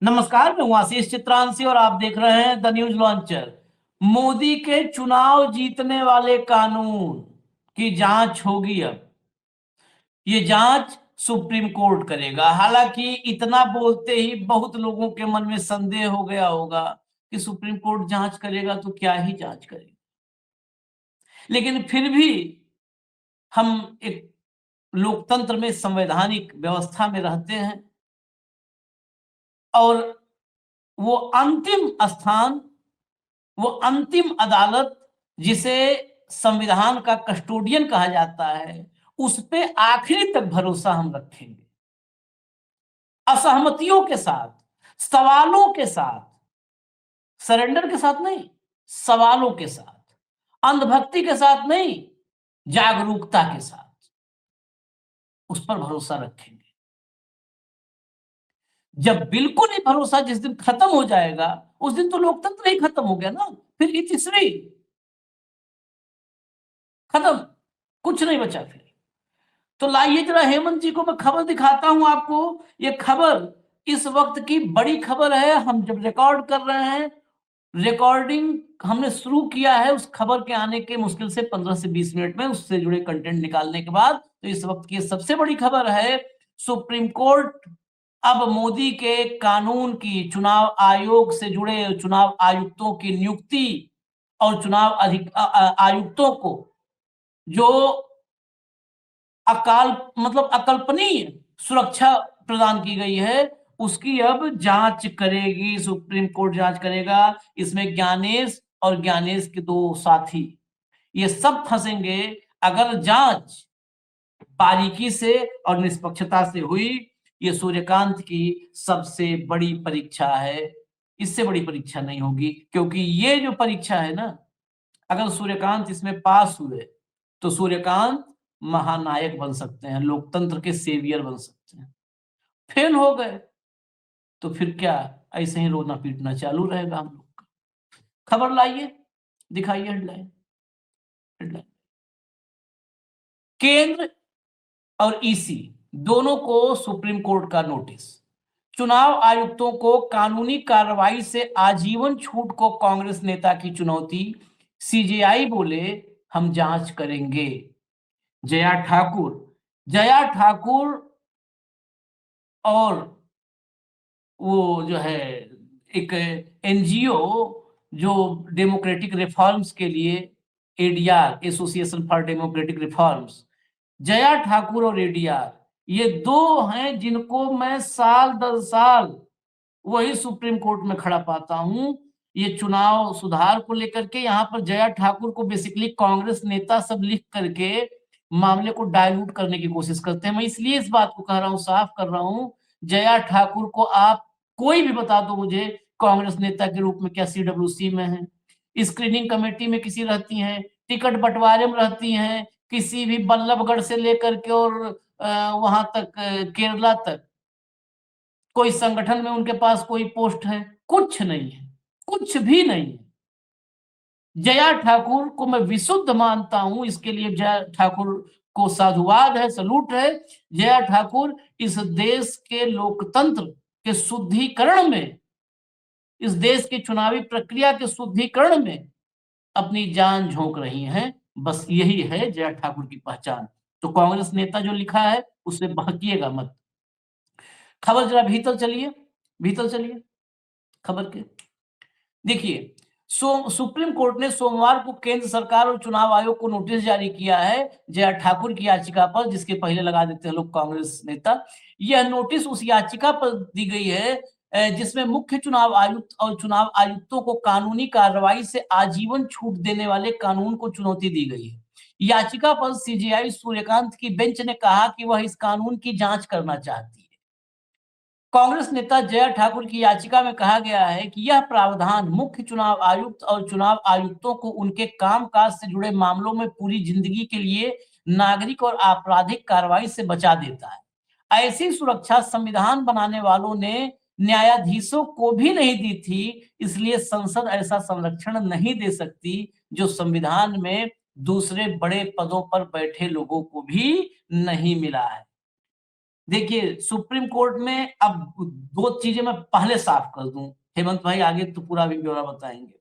नमस्कार, मैं हूं आशीष चित्रांशी और आप देख रहे हैं द न्यूज लॉन्चर। मोदी के चुनाव जीतने वाले कानून की जांच होगी अब। ये जांच सुप्रीम कोर्ट करेगा। हालांकि इतना बोलते ही बहुत लोगों के मन में संदेह हो गया होगा कि सुप्रीम कोर्ट जांच करेगा तो क्या ही जांच करेगा, लेकिन फिर भी हम एक लोकतंत्र में संवैधानिक व्यवस्था में रहते हैं और वो अंतिम स्थान, वो अंतिम अदालत जिसे संविधान का कस्टोडियन कहा जाता है, उस पे आखिरी तक भरोसा हम रखेंगे। असहमतियों के साथ, सवालों के साथ, सरेंडर के साथ नहीं, सवालों के साथ, अंधभक्ति के साथ नहीं, जागरूकता के साथ उस पर भरोसा रखेंगे। जब बिल्कुल ही भरोसा जिस दिन खत्म हो जाएगा, उस दिन तो लोकतंत्र ही खत्म हो गया ना। फिर इतिश्री खत्म, कुछ नहीं बचा फिर। तो लाइए जरा हेमंत जी को मैं खबर दिखाता हूं आपको। ये खबर इस वक्त की बड़ी खबर है। हम जब रिकॉर्ड कर रहे हैं, रिकॉर्डिंग हमने शुरू किया है उस खबर के आने के मुश्किल से 15 से 20 मिनट में, उससे जुड़े कंटेंट निकालने के बाद। तो इस वक्त की सबसे बड़ी खबर है, सुप्रीम कोर्ट अब मोदी के कानून की, चुनाव आयोग से जुड़े चुनाव आयुक्तों की नियुक्ति और चुनाव आयुक्तों को जो अकल्पनीय सुरक्षा प्रदान की गई है, उसकी अब जांच करेगी सुप्रीम कोर्ट। जांच करेगा। इसमें ज्ञानेश और ज्ञानेश के दो साथी, ये सब फंसेंगे अगर जांच बारीकी से और निष्पक्षता से हुई। ये सूर्यकांत की सबसे बड़ी परीक्षा है। इससे बड़ी परीक्षा नहीं होगी, क्योंकि ये जो परीक्षा है ना, अगर सूर्यकांत इसमें पास हुए तो सूर्यकांत महानायक बन सकते हैं, लोकतंत्र के सेवियर बन सकते हैं। फेल हो गए तो फिर क्या, ऐसे ही रोना पीटना चालू रहेगा हम लोग का। खबर लाइए, दिखाइए हेडलाइन। हेडलाइन, केंद्र और ईसी दोनों को सुप्रीम कोर्ट का नोटिस। चुनाव आयुक्तों को कानूनी कार्रवाई से आजीवन छूट को कांग्रेस नेता की चुनौती। सीजेआई बोले, हम जांच करेंगे। जया ठाकुर, जया ठाकुर और वो जो है एक एनजीओ जो डेमोक्रेटिक रिफॉर्म्स के लिए, ADR, association for democratic reforms, Jaya Thakur और एडीआर, ये दो हैं जिनको मैं साल दर साल वही सुप्रीम कोर्ट में खड़ा पाता हूं। ये चुनाव सुधार को लेकर के, यहाँ पर जया ठाकुर को बेसिकली कांग्रेस नेता सब लिख करके मामले को डाइल्यूट करने की कोशिश करते हैं। मैं इसलिए इस बात को कह रहा हूं, साफ कर रहा हूं, जया ठाकुर को आप कोई भी बता दो मुझे, कांग्रेस नेता के रूप में क्या सीडब्ल्यूसी में है, स्क्रीनिंग कमेटी में किसी रहती हैं, टिकट बंटवारे में रहती हैं, किसी भी बल्लभगढ़ से लेकर के और वहां तक केरला तक कोई संगठन में उनके पास कोई पोस्ट है? कुछ नहीं है, कुछ भी नहीं है। जया ठाकुर को मैं विशुद्ध मानता हूं, इसके लिए जया ठाकुर को साधुवाद है, सलूट है। जया ठाकुर इस देश के लोकतंत्र के शुद्धिकरण में, इस देश की चुनावी प्रक्रिया के शुद्धिकरण में अपनी जान झोंक रही हैं। बस यही है जया ठाकुर की पहचान। तो कांग्रेस नेता जो लिखा है उससे बहकिएगा मत। खबर जरा भीतर चलिए, भीतर चलिए खबर के। देखिए, सुप्रीम कोर्ट ने सोमवार को केंद्र सरकार और चुनाव आयोग को नोटिस जारी किया है जया ठाकुर की याचिका पर, जिसके पहले लगा देते हैं लोग कांग्रेस नेता। यह नोटिस उस याचिका पर दी गई है जिसमें मुख्य चुनाव आयुक्त और चुनाव आयुक्तों को कानूनी कार्रवाई से आजीवन छूट देने वाले कानून को चुनौती दी गई है। याचिका पर सीजेआई सूर्यकांत की बेंच ने कहा कि वह इस कानून की जांच करना चाहती है। कांग्रेस नेता जया ठाकुर की याचिका में कहा गया है कि यह प्रावधान मुख्य चुनाव आयुक्त और चुनाव आयुक्तों को उनके कामकाज से जुड़े मामलों में पूरी जिंदगी के लिए नागरिक और आपराधिक कार्रवाई से बचा देता है। ऐसी सुरक्षा संविधान बनाने वालों ने न्यायाधीशों को भी नहीं दी थी, इसलिए संसद ऐसा संरक्षण नहीं दे सकती जो संविधान में दूसरे बड़े पदों पर बैठे लोगों को भी नहीं मिला है। देखिए सुप्रीम कोर्ट में अब दो चीजें मैं पहले साफ कर दूं, हेमंत भाई आगे तो पूरा भी ब्यौरा बताएंगे।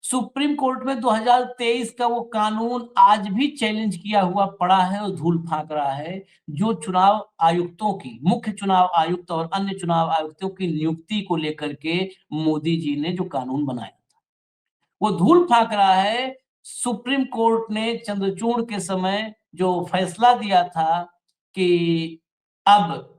सुप्रीम कोर्ट में 2023 का वो कानून आज भी चैलेंज किया हुआ पड़ा है और धूल फांक रहा है, जो चुनाव आयुक्तों की, मुख्य चुनाव आयुक्त और अन्य चुनाव आयुक्तों की नियुक्ति को लेकर के मोदी जी ने जो कानून बनाया था, वो धूल फांक रहा है। सुप्रीम कोर्ट ने चंद्रचूड़ के समय जो फैसला दिया था कि अब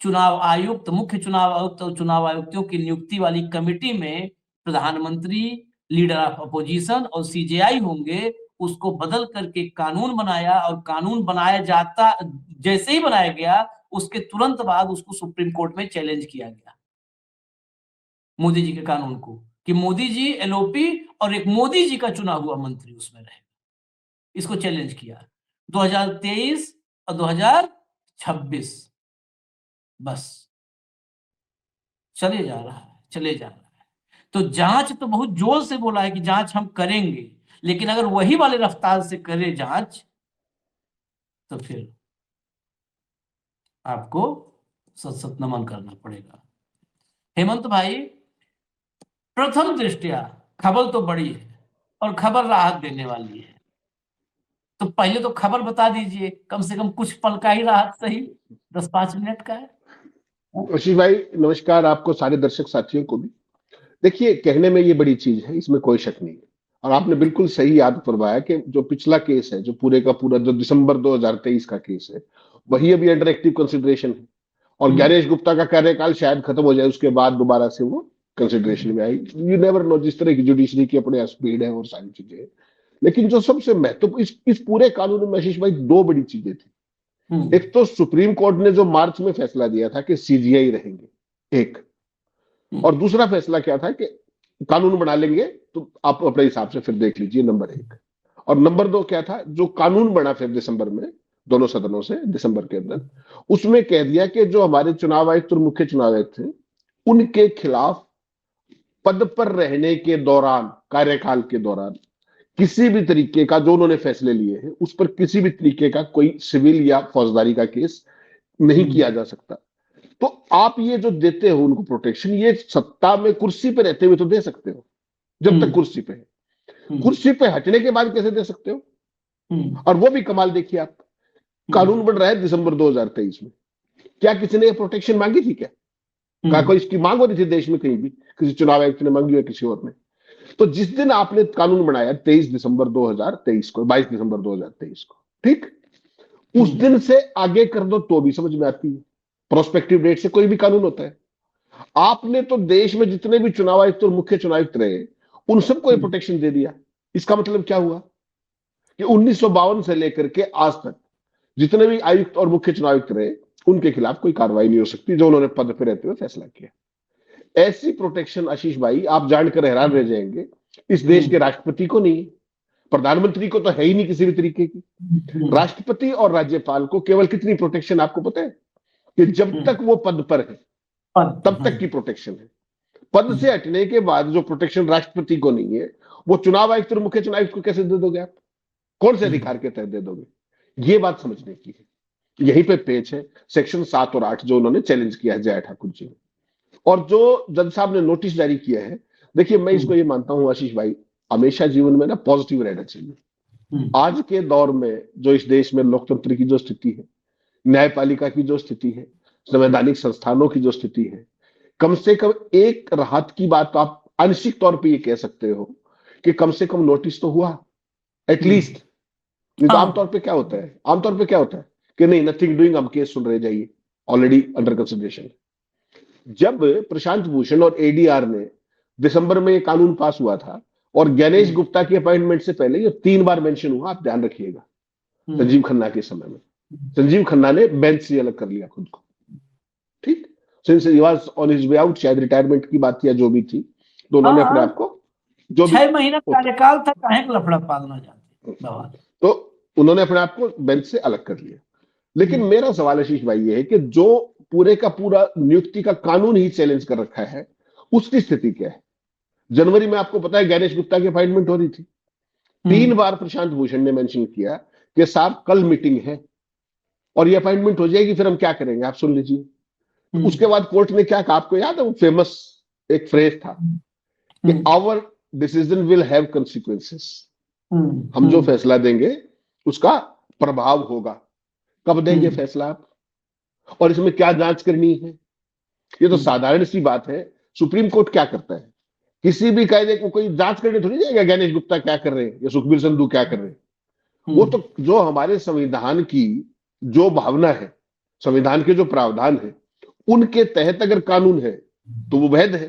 चुनाव आयुक्त, मुख्य चुनाव आयुक्त और चुनाव आयुक्तों की नियुक्ति वाली कमेटी में प्रधानमंत्री, लीडर ऑफ अपोजिशन और सीजेआई होंगे, उसको बदल करके कानून बनाया और कानून बनाया जाता, जैसे ही बनाया गया उसके तुरंत बाद उसको सुप्रीम कोर्ट में चैलेंज किया गया मोदी जी के कानून को, कि मोदी जी एलओपी और एक मोदी जी का चुना हुआ मंत्री उसमें रहे। इसको चैलेंज किया 2023 और 2026, बस चले जा रहा है, चले जा रहा है। तो जांच तो बहुत जोर से बोला है कि जांच हम करेंगे, लेकिन अगर वही वाले रफ्तार से करे जांच तो फिर आपको सत सत नमन करना पड़ेगा। हेमंत भाई, प्रथम दृष्टया खबर तो बड़ी है और खबर राहत देने वाली है, तो पहले तो खबर बता दीजिए, कम से कम कुछ पल का ही राहत सही, 10-5 मिनट का है। आशीष भाई नमस्कार, आपको सारे दर्शक साथियों को भी। देखिए, कहने में ये बड़ी चीज है, इसमें कोई शक नहीं है। और आपने बिल्कुल सही याद करवाया कि जो पिछला केस है, जो पूरे का पूरा जो दिसंबर 2023 का केस है, वही अभी अंडर एक्टिव कंसिडरेशन है। और ज्ञानेश गुप्ता का कार्यकाल शायद खत्म हो जाए, उसके बाद दोबारा से वो कंसिडरेशन में आई। यू नेवर नो, जिस तरह की जुडिशरी की अपने स्पीड है और सारी चीजें। लेकिन जो सबसे महत्वपूर्ण इस पूरे कानून में आशीष भाई दो बड़ी चीजें थी। एक तो सुप्रीम कोर्ट ने जो मार्च में फैसला दिया था कि सीजीआई रहेंगे, एक। और दूसरा फैसला क्या था कि कानून बना लेंगे तो आप अपने हिसाब से फिर देख लीजिए, नंबर एक। और नंबर दो क्या था, जो कानून बना फिर दिसंबर में दोनों सदनों से दिसंबर के अंदर, उसमें कह दिया कि जो हमारे चुनाव आयुक्त और मुख्य चुनाव आयुक्त थे, उनके खिलाफ पद पर रहने के दौरान, कार्यकाल के दौरान, किसी भी तरीके का जो उन्होंने फैसले लिए हैं उस पर किसी भी तरीके का कोई सिविल या फौजदारी का केस नहीं किया जा सकता। तो आप ये जो देते हो उनको प्रोटेक्शन, ये सत्ता में कुर्सी पे रहते हुए तो दे सकते हो, जब तक कुर्सी पे है। कुर्सी पे हटने के बाद कैसे दे सकते हो? और वो भी कमाल देखिए आप, कानून बन रहा है दिसंबर 2023 में, क्या किसी ने प्रोटेक्शन मांगी थी क्या? कोई इसकी मांग हो रही थी देश में कहीं भी? किसी चुनाव आयुक्त ने मांगी हो, किसी और ने? तो जिस दिन आपने कानून बनाया 23 दिसंबर 2023 को, 22 दिसंबर 2023 को, ठीक, उस दिन से आगे कर दो तो भी समझ में आती है। प्रोस्पेक्टिव डेट से कोई भी कानून होता है। आपने तो देश में जितने भी चुनाव आयुक्त और मुख्य चुनाव आयुक्त रहे, उन सबको प्रोटेक्शन दे दिया। इसका मतलब क्या हुआ कि 1952 से लेकर के आज तक जितने भी आयुक्त और मुख्य चुनाव आयुक्त रहे, उनके खिलाफ कोई कार्रवाई नहीं हो सकती जो उन्होंने पद पर रहते हुए फैसला किया। ऐसी प्रोटेक्शन आशीष भाई, आप जानकर हैरान रह जाएंगे, इस देश के राष्ट्रपति को नहीं, प्रधानमंत्री को तो है ही नहीं किसी भी तरीके की। राष्ट्रपति और राज्यपाल को केवल कितनी प्रोटेक्शन आपको पता है? कि जब तक वो पद पर है तब तक की प्रोटेक्शन है। पद से हटने के बाद जो प्रोटेक्शन राष्ट्रपति को नहीं है, वो चुनाव आयुक्त और मुख्य चुनाव आयुक्त को कैसे दे दोगे आप? कौन से अधिकार के तहत दे दोगे? ये बात समझने की है। यहीं पे पेच है, सेक्शन 7 और 8 जो उन्होंने चैलेंज किया है जय ठाकुर जी ने, और जो जज साहब ने नोटिस जारी किया है। देखिए, मैं इसको ये मानता हूं आशीष भाई, हमेशा जीवन में ना पॉजिटिव रहना चाहिए। आज के दौर में जो इस देश में लोकतंत्र की जो स्थिति है, न्यायपालिका की जो स्थिति है, संवैधानिक संस्थानों की जो स्थिति है, कम से कम एक राहत की बात तो आप आंशिक तौर पे ये कह सकते हो कि कम से कम नोटिस तो हुआ एटलीस्ट। नहीं तो आमतौर पे क्या होता है, आमतौर पे क्या होता है कि नहीं, नथिंग डूइंग, हम केस सुन रहे जाइए, ऑलरेडी अंडर कंसिडरेशन। जब प्रशांत भूषण और एडीआर ने दिसंबर में ये कानून पास हुआ था, और ज्ञानेश गुप्ता की अपॉइंटमेंट से पहले ये 3 बार मेंशन हुआ, आप ध्यान रखिएगा। संजीव खन्ना के समय में संजीव खन्ना ने बेंच से अलग कर लिया खुद को, ठीक, since he was on his way out, शायद रिटायरमेंट की बात या जो भी थी, तो उन्होंने अपने आप को, जो 6 महीना कार्यकाल था, काहे को लफड़ा पालना चाहते, तो उन्होंने अपने आप को बेंच से अलग कर लिया। लेकिन मेरा सवाल आशीष भाई ये है कि जो पूरे का पूरा नियुक्ति का कानून ही चैलेंज कर रखा है, उसकी स्थिति क्या है? जनवरी में आपको पता है ज्ञानेश गुप्ता की अपॉइंटमेंट हो रही थी। 3 बार प्रशांत भूषण ने मेंशन किया कि साहब कल मीटिंग है, और ये अपॉइंटमेंट हो जाएगी, फिर हम क्या करेंगे आप सुन लीजिए। तो उसके बाद कोर्ट ने क्या कहा, आपको याद है वो फेमस एक फ्रेज था कि our decision will have consequences, हम जो फैसला देंगे उसका प्रभाव होगा। कब देंगे फैसला आप, और इसमें क्या जांच करनी है, ये तो साधारण सी बात है। सुप्रीम कोर्ट क्या करता है, किसी भी कायदे को कोई जांच करने थोड़ी जाएगा गणेश गुप्ता क्या कर रहे हैं या सुखबीर संधू क्या कर रहे हैं। वो तो जो हमारे संविधान की जो भावना है, संविधान के जो प्रावधान है, उनके तहत अगर कानून है तो वो वैध है,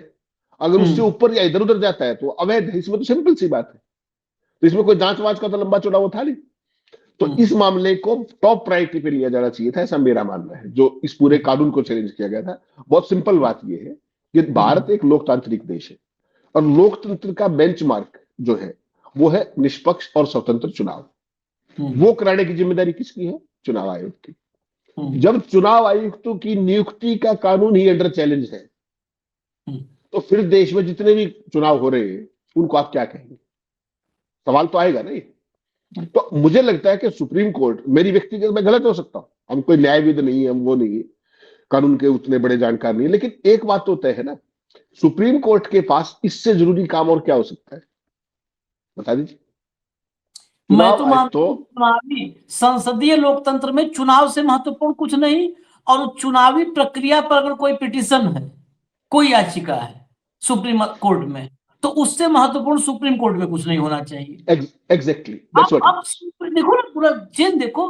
अगर उससे ऊपर या इधर उधर जाता है तो अवैध है। इसमें तो सिंपल सी बात है। तो इसमें कोई जांच वांच का तो लंबा चौड़ा वो था नहीं। तो इस मामले को टॉप प्रायोरिटी पे लिया जाना चाहिए था, ऐसा मेरा मानना है। जो इस पूरे कानून को चैलेंज किया गया था, बहुत सिंपल बात यह है कि भारत एक लोकतांत्रिक देश है और लोकतंत्र का बेंचमार्क जो है वो है निष्पक्ष और स्वतंत्र चुनाव। वो कराने की जिम्मेदारी किसकी है, चुनाव आयोग की। जब चुनाव आयुक्तों की नियुक्ति का कानून ही अंडर चैलेंज है, तो फिर देश में जितने भी चुनाव हो रहे हैं उनको आप क्या कहेंगे, सवाल तो आएगा नहीं। तो मुझे लगता है कि सुप्रीम कोर्ट, मेरी व्यक्तिगत, मैं गलत हो सकता हूं, हम कोई न्यायविद नहीं है, हम वो नहीं है, कानून के उतने बड़े जानकार नहीं है, लेकिन एक बात तो तय है ना, सुप्रीम कोर्ट के पास इससे जरूरी काम और क्या हो सकता है, बता दीजिए। मैं तो मानता तो हूं चुनावी संसदीय लोकतंत्र में चुनाव से महत्वपूर्ण कुछ नहीं, और चुनावी प्रक्रिया पर अगर कोई पिटीशन है, कोई याचिका है सुप्रीम कोर्ट में, तो उससे महत्वपूर्ण सुप्रीम कोर्ट में कुछ नहीं होना चाहिए। Exactly that's what. आप देखो ना, पूरा चेन देखो।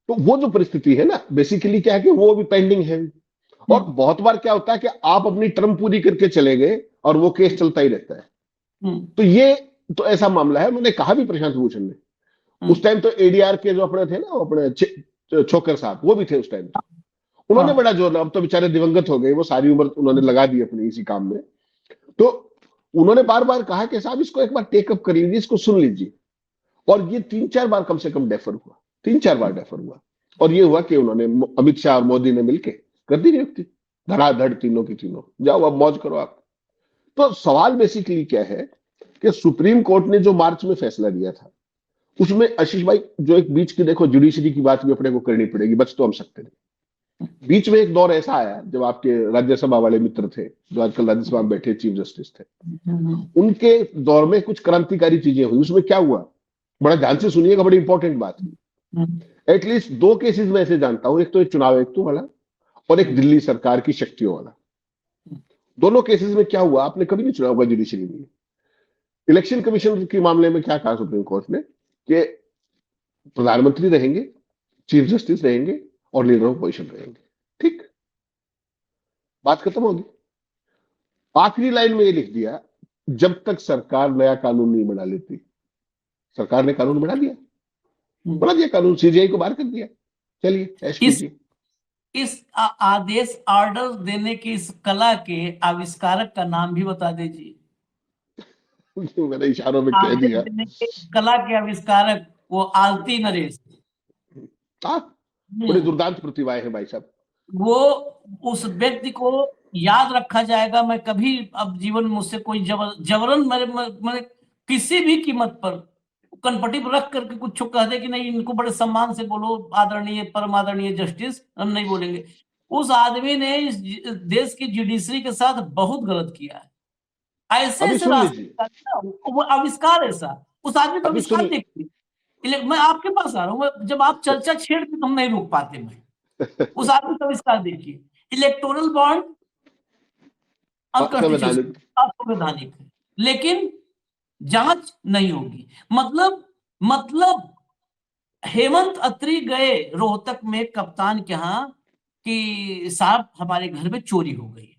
तो वो जो परिस्थिति है ना, बेसिकली क्या है कि वो भी पेंडिंग है। और बहुत बार क्या होता है कि आप अपनी टर्म पूरी करके चले गए और वो केस चलता ही रहता है। तो ये तो ऐसा मामला है। उन्होंने कहा भी प्रशांत भूषण ने, उस टाइम तो एडीआर के जो अपने थे ना, अपने छोकर साहब, वो भी थे उस टाइम। उन्होंने बड़ा जोर, अब तो बेचारे दिवंगत हो गए, वो सारी उम्र उन्होंने लगा दी अपनी इसी काम में। तो उन्होंने बार बार कहा कि साहब इसको एक बार टेकअप कर लीजिए, इसको सुन लीजिए। और ये 3-4 बार कम से कम डेफर हुआ, 3-4 बार डेफर हुआ। और ये हुआ कि उन्होंने, अमित शाह और मोदी ने मिलकर कर दी नियुक्ति, धड़ाधड़ तीनों की तीनों, जाओ अब मौज करो आप। तो सवाल बेसिकली क्या है कि सुप्रीम कोर्ट ने जो मार्च में फैसला दिया था, उसमें आशीष भाई जो एक बीच की, देखो जुडिशरी की बात भी अपने को करनी पड़ेगी, बच तो हम सकते नहीं। बीच में एक दौर ऐसा आया जब आपके राज्यसभा वाले मित्र थे, जो आजकल राज्यसभा में बैठे चीफ जस्टिस थे, उनके दौर में कुछ क्रांतिकारी चीजें हुई। उसमें क्या हुआ, बड़ा ध्यान से सुनिएगा, बड़ी इंपॉर्टेंट बात है। एटलीस्ट 2 केसेस में ऐसे जानता हूं, एक तो एक चुनाव आयुक्तों वाला और एक दिल्ली सरकार की शक्तियों वाला। दोनों केसेस में क्या हुआ, आपने कभी नहीं सुना होगा जुडिशरी में। इलेक्शन कमीशन के मामले में क्या कहा सुप्रीम कोर्ट ने कि प्रधानमंत्री रहेंगे, चीफ जस्टिस रहेंगे और लीडर ऑफ अपोजिशन रहेंगे, ठीक, बात खत्म होगी। आखिरी लाइन में ये लिख दिया, जब तक सरकार नया कानून नहीं बना लेती। सरकार ने कानून बना दिया कानून, सीजीआई को बाहर कर दिया, चलिए ऐश कीजिए। इस आदेश ऑर्डर देने की इस कला के आविष्कारक का नाम भी बता दीजिए। मैंने इशारों में कह दिया। कला के आविष्कारक वो आलती नरेश, बड़े दुर्दांत प्रतिभाएं हैं भाई साहब। वो, उस व्यक्ति को याद रखा जाएगा। मैं कभी अब जीवन में मुझसे कोई जबरन मेरे किसी भी कीमत पर कनपट्टी पर रख करके कुछ कह दे कि नहीं इनको बड़े सम्मान से बोलो, आदरणीय परम आदरणीय जस्टिस, हम नहीं बोलेंगे। उस आदमी ने इस देश की जुडिशरी के साथ बहुत गलत किया है। ऐसे ऐसे वो आविष्कार ऐसा, उस आदमी का आविष्कार देखिए। मैं आपके पास आ रहा हूँ, जब आप चर्चा छेड़ते तो हम नहीं रोक पाते। मैं उस आदमी का आविष्कार देखिए। इलेक्टोरल बॉन्ड अनकॉन्स्टिट्यूशनल, है, लेकिन जांच नहीं होगी। मतलब हेमंत अत्री गए रोहतक में कप्तान के यहां कि साहब हमारे घर में चोरी हो गई।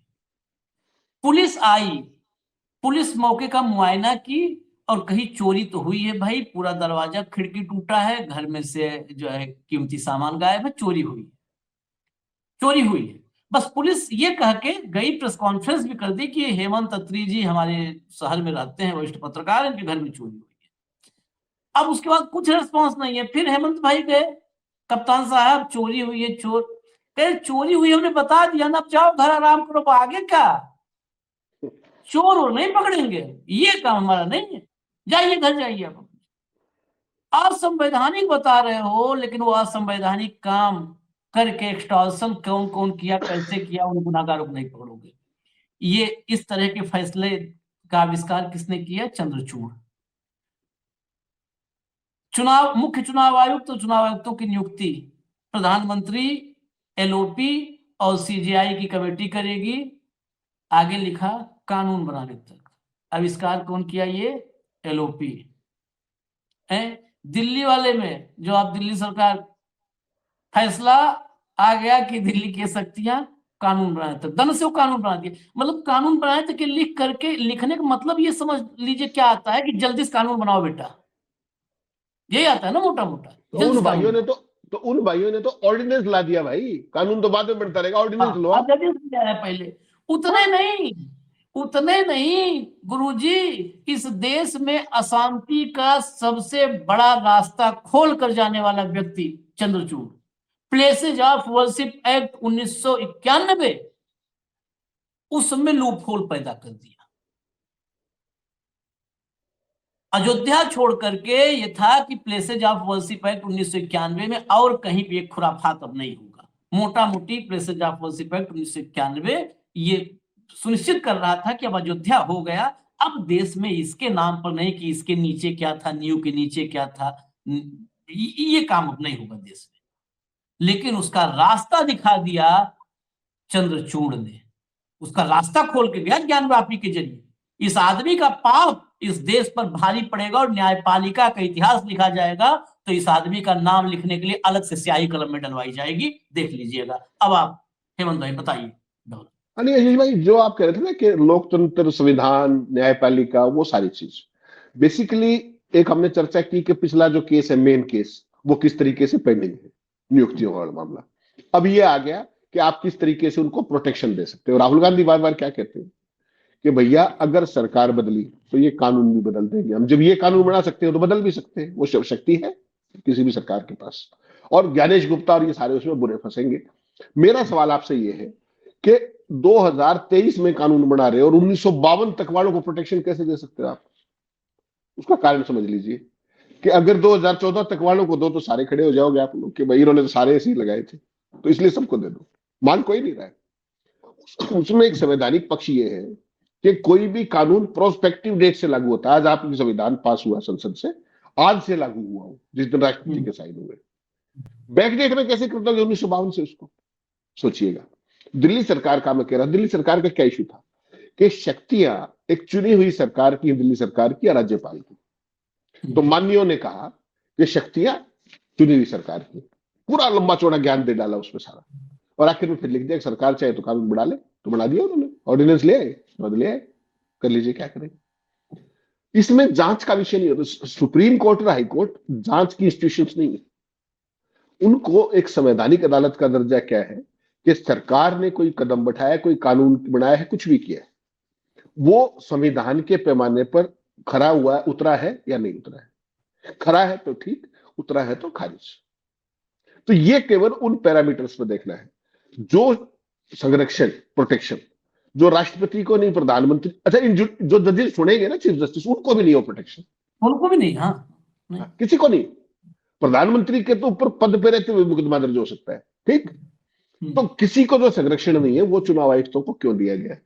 पुलिस आई, पुलिस मौके का मुआयना की और कही चोरी तो हुई है भाई, पूरा दरवाजा खिड़की टूटा है, घर में से जो है कीमती सामान गायब है, चोरी हुई है। बस पुलिस ये कह के गई, प्रेस कॉन्फ्रेंस भी कर दी कि हेमंत अत्री जी हमारे शहर में रहते हैं, वरिष्ठ पत्रकार, इनके घर में चोरी हुई है। अब उसके बाद कुछ रिस्पॉन्स नहीं है। फिर हेमंत भाई गए, कप्तान साहब चोरी हुई है, चोरी हुई हमने बता दिया ना, अब जाओ घर आराम करो, आगे क्या, चोर और नहीं पकड़ेंगे, ये काम हमारा नहीं है, जाइए घर जाइए। अब असंवैधानिक बता रहे हो, लेकिन वो असंवैधानिक काम करके एक्सटॉर्शन कौन कौन किया, कैसे किया, उन गुनाहगारों को नहीं पकड़ोगे। ये इस तरह के फैसले का आविष्कार किसने किया? चंद्रचूड़। मुख्य चुनाव आयुक्त और चुनाव आयुक्तों की नियुक्ति प्रधानमंत्री, एलओपी और सीजेआई की कमेटी करेगी। आगे लिखा कानून बनाने तक। आविष्कार कौन किया? ये एलओपी है। दिल्ली वाले में जो आप दिल्ली सरकार, फैसला आ गया कि दिल्ली की शक्तियां कानून बनाने तक, दन से वो कानून बना दिए। मतलब कानून बनाने तक लिख करके, लिखने का मतलब ये समझ लीजिए क्या आता है कि जल्दी से कानून बनाओ बेटा, यही आता है ना मोटा मोटा, तो जल्दी उन से कानून भाइयों ने बनाओ। तो उन भाइयों ने तो ऑर्डिनेंस ला दिया भाई, कानून तो बाद में बनता रहेगा, ऑर्डिनेंस हाँ, लो अब आप। जल्दी से किया है पहले। उतने हाँ। नहीं, उतने नहीं गुरुजी, इस देश में अशांति का सबसे बड़ा रास्ता खोल कर जाने वाला व्यक्ति Chandrachud. Places of worship act 1991, उसमें लूप होल पैदा कर दिया। अयोध्या छोड़ करके ये था कि प्लेसेज ऑफ वर्शिप एक्ट 1991 में और कहीं भी एक खुराफात अब नहीं होगा। मोटा मोटी प्लेसेज ऑफ वर्शिप एक्ट 1991 ये सुनिश्चित कर रहा था कि अब अयोध्या हो गया, अब देश में इसके नाम पर नहीं कि इसके नीचे क्या था, न्यू के नीचे क्या था, ये काम अब नहीं होगा देश में। लेकिन उसका रास्ता दिखा दिया चंद्रचूड़ ने, उसका रास्ता खोल के गया ज्ञान व्यापी के जरिए। इस आदमी का पाप इस देश पर भारी पड़ेगा और न्यायपालिका का इतिहास लिखा जाएगा, तो इस आदमी का नाम लिखने के लिए अलग से स्याही कलम में डलवाई जाएगी, देख लीजिएगा। अब आप हेमंत भाई बताइए। नहीं आशीष भाई, जो आप कह रहे थे ना कि लोकतंत्र, संविधान, न्यायपालिका, वो सारी चीज बेसिकली, एक हमने चर्चा की कि पिछला जो केस है, मेन केस, वो किस तरीके से पेंडिंग है, नियुक्तियों वाला मामला। अब ये आ गया कि आप किस तरीके से उनको प्रोटेक्शन दे सकते हो। राहुल गांधी बार बार क्या कहते हैं कि भैया अगर सरकार बदली तो ये कानून भी बदल देंगे हम। जब ये कानून बना सकते हो तो बदल भी सकते हैं, वो शक्ति है किसी भी सरकार के पास। और ज्ञानेश गुप्ता और ये सारे उसमें बुरे फंसेंगे। मेरा सवाल आपसे ये है कि 2023 में कानून बना रहे हो और 1952 तक वालों को प्रोटेक्शन कैसे दे सकते हो आप? उसका कारण समझ लीजिए कि अगर 2014 तक वालों को दो तो सारे खड़े हो जाओगे आप लोग कि भाई इन्होंने तो सारे ऐसे ही लगाए थे, तो इसलिए सबको दे दो। मान कोई नहीं रहा है। उसमें एक संवैधानिक पक्ष ये है कि कोई भी कानून प्रोस्पेक्टिव डेट से लागू होता है। आज आपकी संविधान पास हुआ संसद से, आज से लागू हुआ हो जिस दिन राष्ट्रपति के साइन हुए, बैकडेट में कैसे कर दोगे 1952 से उसको? सोचिएगा। दिल्ली सरकार का मैं कह रहा हूं, दिल्ली सरकार का क्या इशू था कि शक्तियां एक चुनी हुई सरकार की, दिल्ली सरकार की या राज्यपाल की। तो मान्यों ने कहा कि शक्तियां चुनी हुई सरकार की, पूरा लंबा चौड़ा ज्ञान दे डाला उसमें सारा, और आखिर में फिर लिख दिया सरकार चाहे तो कानून बढ़ा ले, तो बना दिया उन्होंने, ऑर्डिनेंस ले आए, ले आए, कर लीजिए क्या करें। इसमें जांच का विषय नहीं होता। सुप्रीम कोर्ट और हाई कोर्ट जांच की इंस्टीट्यूशंस नहीं है। उनको एक संवैधानिक अदालत का दर्जा क्या है कि सरकार ने कोई कदम उठाया, कोई कानून बनाया है, कुछ भी किया है, वो संविधान के पैमाने पर खरा हुआ, उतरा है या नहीं उतरा है। खरा है तो ठीक, उतरा है तो खारिज। तो ये केवल उन पैरामीटर्स पर देखना है जो संरक्षण, प्रोटेक्शन, जो राष्ट्रपति को नहीं, प्रधानमंत्री, अच्छा इन जो जजेस सुनेंगे ना, चीफ जस्टिस, उनको भी नहीं हो प्रोटेक्शन, उनको भी नहीं। हाँ, नहीं। किसी को नहीं। प्रधानमंत्री के तो ऊपर पद पे रहते हुए मुकदमा दर्ज हो सकता है, ठीक। तो किसी को जो संरक्षण नहीं है वो चुनाव आयुक्तों को क्यों दिया गया?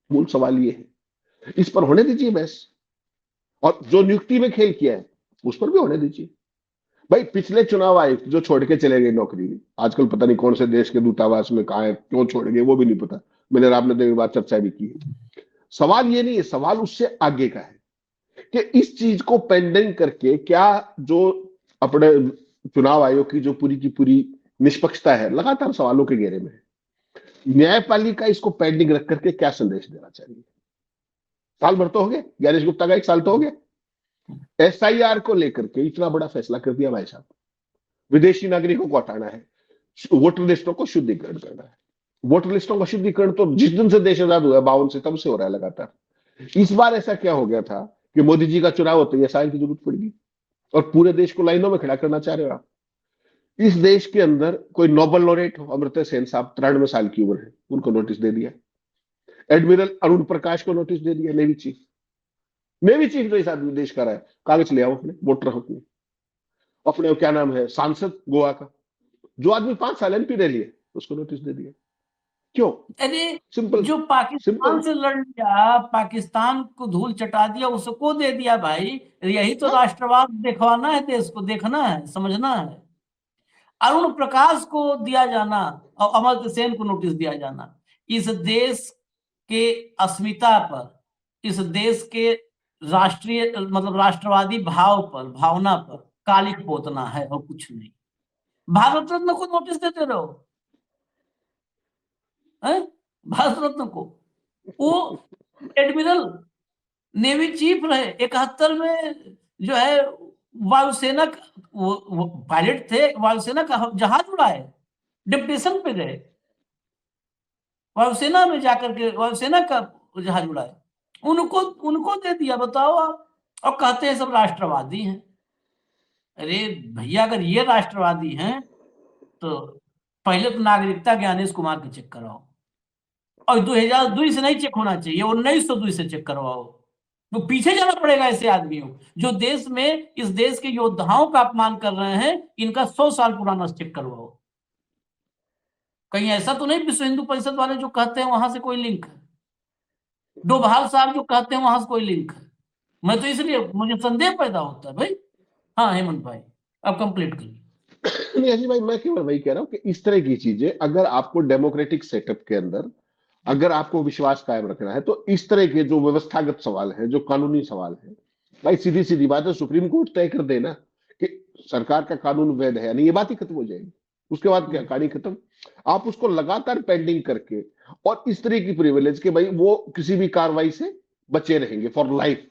मूल सवाल ये है। इस पर होने दीजिए बहस, और जो नियुक्ति में खेल किया है उस पर भी होने दीजिए। भाई पिछले चुनाव आयुक्त जो छोड़ के चले गए नौकरी, आजकल पता नहीं कौन से देश के दूतावास में कहा है, क्यों छोड़ गए वो भी नहीं पता। मैंने आपने देवी बात चर्चा भी की है। सवाल ये नहीं है, सवाल उससे आगे का है कि इस चीज को पेंडिंग करके क्या जो अपने चुनाव आयोग की जो पूरी की पूरी निष्पक्षता है लगातार सवालों के घेरे में है, न्यायपालिका इसको पेंडिंग रख करके क्या संदेश देना चाहिए? साल भर तो हो गया, ज्ञानेश गुप्ता का 1 साल तो हो गया। एसआईआर को लेकर के इतना बड़ा फैसला कर दिया भाई साहब। विदेशी नागरिकों को हटाना है, वोटर लिस्टों को शुद्धिकरण करना है। वोटर लिस्टों का शुद्धिकरण तो जिस दिन से देश आजाद हुआ है 52 से, तब से हो रहा है लगातार। इस बार ऐसा क्या हो गया था कि मोदी जी का चुनाव होते ही एसआईआर की जरूरत पड़ गई और पूरे देश को लाइनों में खड़ा करना चाह रहे हो आप? इस देश के अंदर कोई नोबेल लॉरेट हो, अमर्त्य सेन साहब 93 साल की उम्र है, उनको नोटिस दे दिया। एडमिरल अरुण प्रकाश को नोटिस दे दिया, नेवी चीफ। नेवी चीफ जो इस आदमी देश का रहा है, कागज ले आओ अपने, वोटर हक में। अपने क्या नाम है सांसद गोवा का, जो आदमी 5 साल एमपी रह लिए, उसको नोटिस दे दिया। क्यों? अरे सिंपल जो पाकिस्तान सिंपल। से लड़ लिया, पाकिस्तान को धूल चटा दिया, उसको दे दिया भाई। यही तो हाँ, राष्ट्रवाद दिखवाना है, देश को देखना है, समझना है। अरुण प्रकाश को दिया जाना और अमर्त्य सेन को नोटिस दिया जाना, इस देश के अस्मिता पर, इस देश के राष्ट्रीय मतलब राष्ट्रवादी भाव पर, भावना पर कालिक पोतना है और कुछ नहीं। भारत रत्न को नोटिस देते रहो, हैं? भारत रत्न को। वो एडमिरल, नेवी चीफ रहे 71 में, जो है वायुसेना वो पायलट थे, वायुसेना का जहाज उड़ाए, डिप्टेशन पे गए, वायुसेना में जाकर के वायुसेना का जहाज उड़ाए, उनको उनको दे दिया, बताओ आप। और कहते हैं सब राष्ट्रवादी हैं। अरे भैया, अगर ये राष्ट्रवादी हैं तो पहले तो नागरिकता ज्ञानेश कुमार की चेक कराओ, और 2002 से नहीं चेक होना चाहिए, 1902 से चेक करवाओ। तो पीछे जाना पड़ेगा ऐसे आदमियों जो देश में इस देश के योद्धाओं का अपमान कर रहे हैं। इनका 100 साल पुराना चेक करवाओ। कहीं ऐसा तो नहीं विश्व हिंदू परिषद वाले जो कहते हैं वहां से कोई लिंक है, डोभाल साहब जो कहते हैं वहां से कोई लिंक है? मैं तो इसलिए मुझे संदेह पैदा होता है भाई। हाँ हेमंत भाई, अब कंप्लीट करिए। नहीं अजय भाई, मैं केवल वही कह रहा हूँ कि इस तरह की चीजें अगर आपको डेमोक्रेटिक सेटअप के अंदर अगर आपको विश्वास कायम रखना है, तो इस तरह के जो व्यवस्थागत सवाल है, जो कानूनी सवाल है, भाई सीधी सीधी बात है, सुप्रीम कोर्ट तय कर देना कि सरकार का कानून वैध है या नहीं, ये बात ही खत्म हो जाएगी। उसके बाद क्या, कहानी खत्म। आप उसको लगातार पेंडिंग करके और इस तरह की प्रिविलेज के भाई वो किसी भी कार्रवाई से बचे रहेंगे फॉर लाइफ।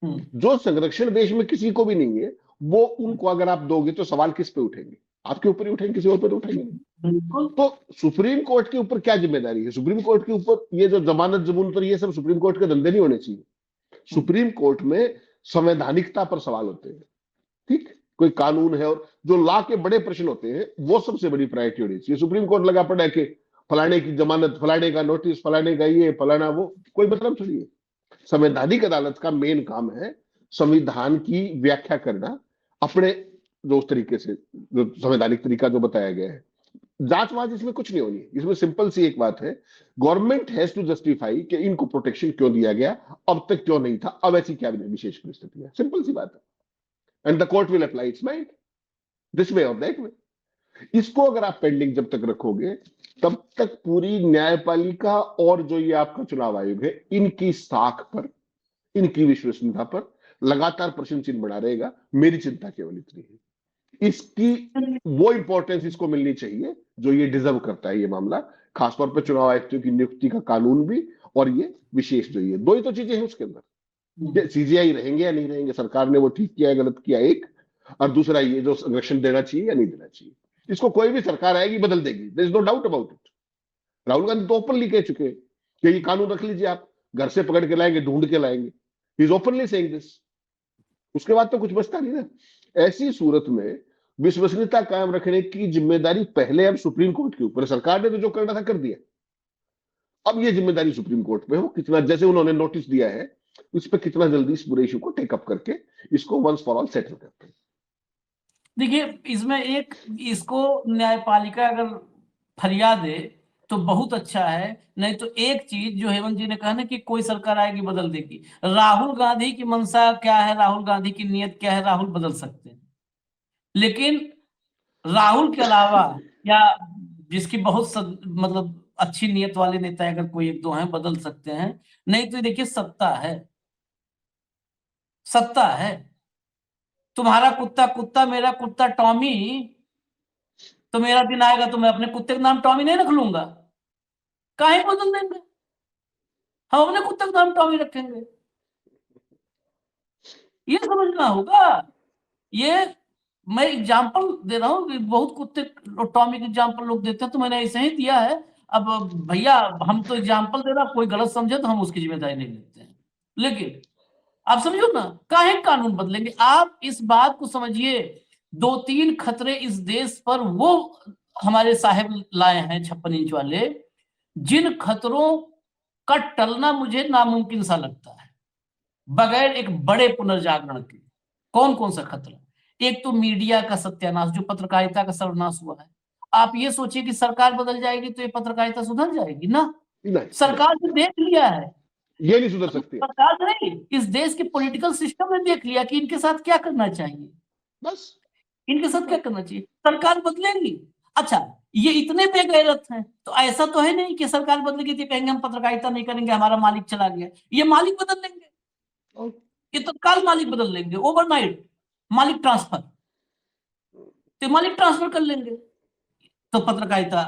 जो संरक्षण देश में किसी को भी नहीं है, वो उनको अगर आप दोगे तो सवाल किस पे उठेंगे? आपके ऊपर ही उठेंगे, किसी और पे तो उठेंगे नहीं। बिल्कुल। तो सुप्रीम कोर्ट के ऊपर क्या जिम्मेदारी है? सुप्रीम कोर्ट के ऊपर ये जो जमानत जमून पर ये सब सुप्रीम कोर्ट के धंधे नहीं होने चाहिए। सुप्रीम कोर्ट में संवैधानिकता पर सवाल होते हैं, ठीक? कोई कानून है और जो लॉ के बड़े प्रश्न होते हैं, वो सबसे बड़ी प्रायोरिटी होनी चाहिए। सुप्रीम कोर्ट लगा पड़ा है कि फलाने की जमानत, फलाने का नोटिस, फलाने का ये, फलाना वो, कोई मतलब थोड़ी है। संवैधानिक अदालत का मेन काम है संविधान की व्याख्या करना, अपने जो उस तरीके से जो संवैधानिक तरीका जो बताया गया है। जांच वाच इसमें कुछ नहीं होनी, इसमें सिंपल सी एक बात है, गवर्नमेंट हैज टू जस्टिफाई कि इनको प्रोटेक्शन क्यों दिया गया, अब तक क्यों नहीं था, अब ऐसी क्या विशेष परिस्थिति है। सिंपल सी बात है, and the court will apply it's mind this way और दैट वे। इसको अगर आप पेंडिंग जब तक रखोगे, तब तक पूरी न्यायपालिका और जो ये आपका चुनाव आयोग है, इनकी साख पर, इनकी विश्वसनीयता पर लगातार प्रश्न चिन्ह बना रहेगा। मेरी चिंता केवल इतनी है, इसकी वो इंपॉर्टेंस इसको मिलनी चाहिए जो ये डिजर्व करता है ये मामला, खासतौर पर चुनाव आयुक्तों की नियुक्ति का कानून भी, और ये विशेष जो ये दो ही तो चीजें हैं उसके अंदर। सीजीआई रहेंगे या नहीं रहेंगे, सरकार ने वो ठीक किया है गलत किया, एक, और दूसरा ये जो संरक्षण देना चाहिए या नहीं देना चाहिए। इसको कोई भी सरकार आएगी बदल देगी, there is no doubt about it. Rahul Gandhi तो ओपनली कह चुके हैं कि ये कानून रख लीजिए, आप घर से पकड़ के लाएंगे, ढूंढ के लाएंगे। He is openly saying this. उसके बाद तो कुछ बचता नहीं ना। ऐसी सूरत में विश्वसनीयता कायम रखने की जिम्मेदारी पहले अब सुप्रीम कोर्ट के ऊपर, सरकार ने तो जो करना था कर दिया, अब ये जिम्मेदारी सुप्रीम कोर्ट पे हो, कितना जैसे उन्होंने नोटिस दिया है उस पर कितना जल्दी इस पूरे इशू को टेकअप करके इसको वंस फॉर ऑल सेटल करते हैं। देखिए इसमें एक, इसको न्यायपालिका अगर फरियाद दे तो बहुत अच्छा है। नहीं तो एक चीज जो हेमंत जी ने कहा ना कि कोई सरकार आएगी बदल देगी, राहुल गांधी की मंशा क्या है, राहुल गांधी की नीयत क्या है, राहुल बदल सकते हैं। लेकिन राहुल के अलावा या जिसकी बहुत मतलब अच्छी नीयत वाले नेता अगर कोई एक दो हैं बदल सकते हैं। नहीं तो देखिए सत्ता है, सत्ता है। तुम्हारा कुत्ता कुत्ता, मेरा कुत्ता टॉमी, तो मेरा दिन आएगा तो मैं अपने कुत्ते का नाम टॉमी नहीं रख लूंगा? काहे बदल देंगे? हम अपने कुत्ते का नाम टॉमी रखेंगे। ये समझना होगा। ये मैं एग्जाम्पल दे रहा हूँ कि बहुत कुत्ते टॉमी के एग्जाम्पल लोग देते हैं, तो मैंने ऐसे ही दिया है। अब भैया हम तो एग्जाम्पल दे रहा, कोई गलत समझे तो हम उसकी जिम्मेदारी नहीं लेते हैं। लेकिन आप समझो ना, काहे कानून बदलेंगे? आप इस बात को समझिए, 2-3 खतरे इस देश पर वो हमारे साहेब लाए हैं 56 इंच वाले, जिन खतरों का टलना मुझे नामुमकिन सा लगता है बगैर एक बड़े पुनर्जागरण के। कौन कौन सा खतरा? एक तो मीडिया का सत्यानाश, जो पत्रकारिता का सर्वनाश हुआ है। आप ये सोचिए कि सरकार बदल जाएगी तो ये पत्रकारिता सुधर जाएगी ना? नहीं, सरकार ने देख लिया है, ये नहीं सुधर सकती है। सरकार नहीं, इस देश के पॉलिटिकल सिस्टम ने देख लिया कि इनके साथ क्या करना चाहिए, बस इनके साथ क्या करना चाहिए। सरकार बदलेंगी। अच्छा, ये इतने बेगैरत हैं, तो ऐसा तो है नहीं कि सरकार बदलेगी तो कहेंगे हम पत्रकारिता नहीं करेंगे, हमारा मालिक चला गया। ये मालिक बदल लेंगे, और ये तत्काल मालिक बदल लेंगे, ओवरनाइट मालिक ट्रांसफर, तो मालिक ट्रांसफर कर लेंगे। तो पत्रकारिता,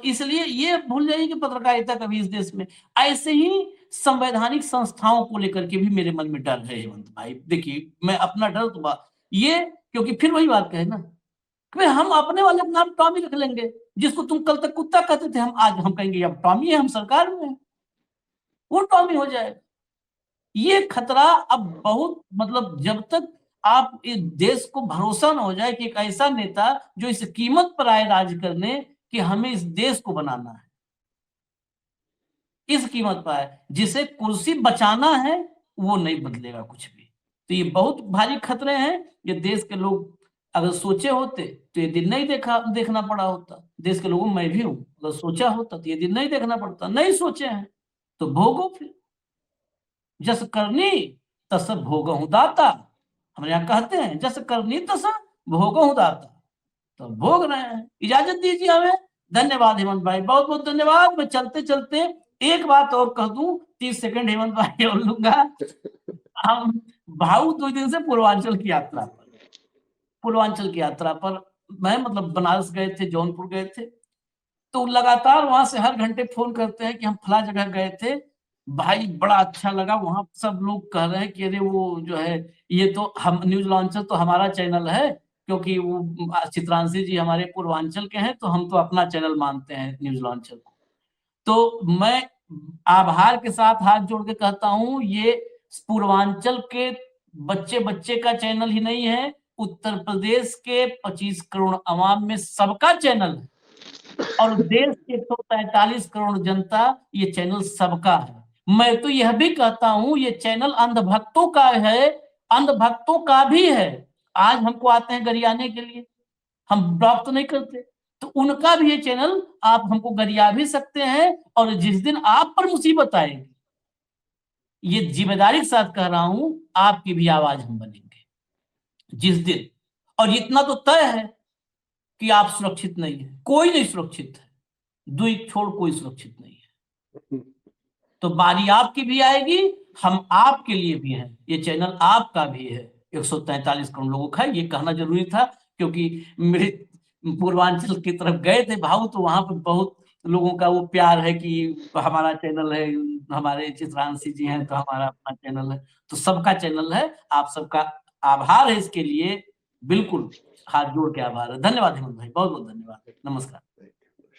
इसलिए ये भूल जाइए कि पत्रकारिता कभी इस देश में, ऐसे ही संवैधानिक संस्थाओं को लेकर के भी मेरे मन में डर है हेमंत भाई। देखिए, मैं अपना डर तो ये, क्योंकि फिर वही बात कहे ना कि हम अपने वाले का नाम टॉमी रख लेंगे, जिसको तुम कल तक कुत्ता कहते थे, आज हम कहेंगे अब टॉमी है, हम सरकार में है, वो टॉमी हो जाएगा। ये खतरा अब बहुत, मतलब जब तक आप इस देश को भरोसा ना हो जाए कि एक ऐसा नेता जो इस कीमत पर आए राज करने कि हमें इस देश को बनाना है, इस कीमत पर आए, जिसे कुर्सी बचाना है, वो नहीं बदलेगा कुछ भी। तो ये बहुत भारी खतरे हैं। ये देश के लोग अगर सोचे होते तो ये दिन नहीं देखना पड़ा होता। देश के लोगों में मैं भी हूं, अगर सोचा होता तो ये दिन नहीं देखना पड़ता। नहीं सोचे हैं तो भोगो फिर, जस करनी तस भोगहु दाता। हमारे यहाँ कहते हैं जस करनी तस भोगहु दाता, तो भोग रहे हैं। इजाजत दीजिए हमें। धन्यवाद हेमंत भाई, बहुत बहुत धन्यवाद। मैं चलते चलते एक बात और कह दूं, 30 सेकंड हेमंत भाई और लूंगा। हम भाऊ 2 दिन से पूर्वांचल की यात्रा पर मैं, मतलब बनारस गए थे, जौनपुर गए थे, तो लगातार वहां से हर घंटे फोन करते हैं कि हम फला जगह गए थे भाई, बड़ा अच्छा लगा। वहां सब लोग कह रहे हैं कि अरे वो जो है, ये तो हम न्यूज लॉन्चर तो हमारा चैनल है, क्योंकि वो चित्रांशी जी हमारे पूर्वांचल के हैं, तो हम तो अपना चैनल मानते हैं न्यूज लॉन्चर को। तो मैं आभार के साथ हाथ जोड़ के कहता हूं, ये पूर्वांचल के बच्चे बच्चे का चैनल ही नहीं है, उत्तर प्रदेश के 25 करोड़ अवाम में सबका चैनल है, और देश के 143 करोड़ जनता, ये चैनल सबका है। मैं तो यह भी कहता हूं, ये चैनल अंधभक्तों का है, अंधभक्तों का भी है। आज हमको आते हैं गरियाने के लिए, हम ब्लॉक तो नहीं करते, तो उनका भी ये चैनल, आप हमको गरिया भी सकते हैं, और जिस दिन आप पर मुसीबत आएगी, ये जिम्मेदारी के साथ कह रहा हूं, आपकी भी आवाज हम बनेंगे जिस दिन। और इतना तो तय है कि आप सुरक्षित नहीं है, कोई नहीं सुरक्षित है, दुई छोड़ कोई सुरक्षित नहीं है। तो बारी आपकी भी आएगी, हम आपके लिए भी हैं, ये चैनल आपका भी है। 143 करोड़ लोगों का, ये कहना जरूरी था, क्योंकि मेरे पूर्वांचल की तरफ गए थे भाव, तो वहां पर बहुत लोगों का वो प्यार है कि हमारा चैनल है, हमारे चित्रांशी जी हैं तो हमारा अपना चैनल है, तो सबका चैनल है। आप सबका आभार है इसके लिए, बिल्कुल हाथ जोड़ के आभार है। धन्यवाद हेमंत भाई, बहुत बहुत धन्यवाद। नमस्कार।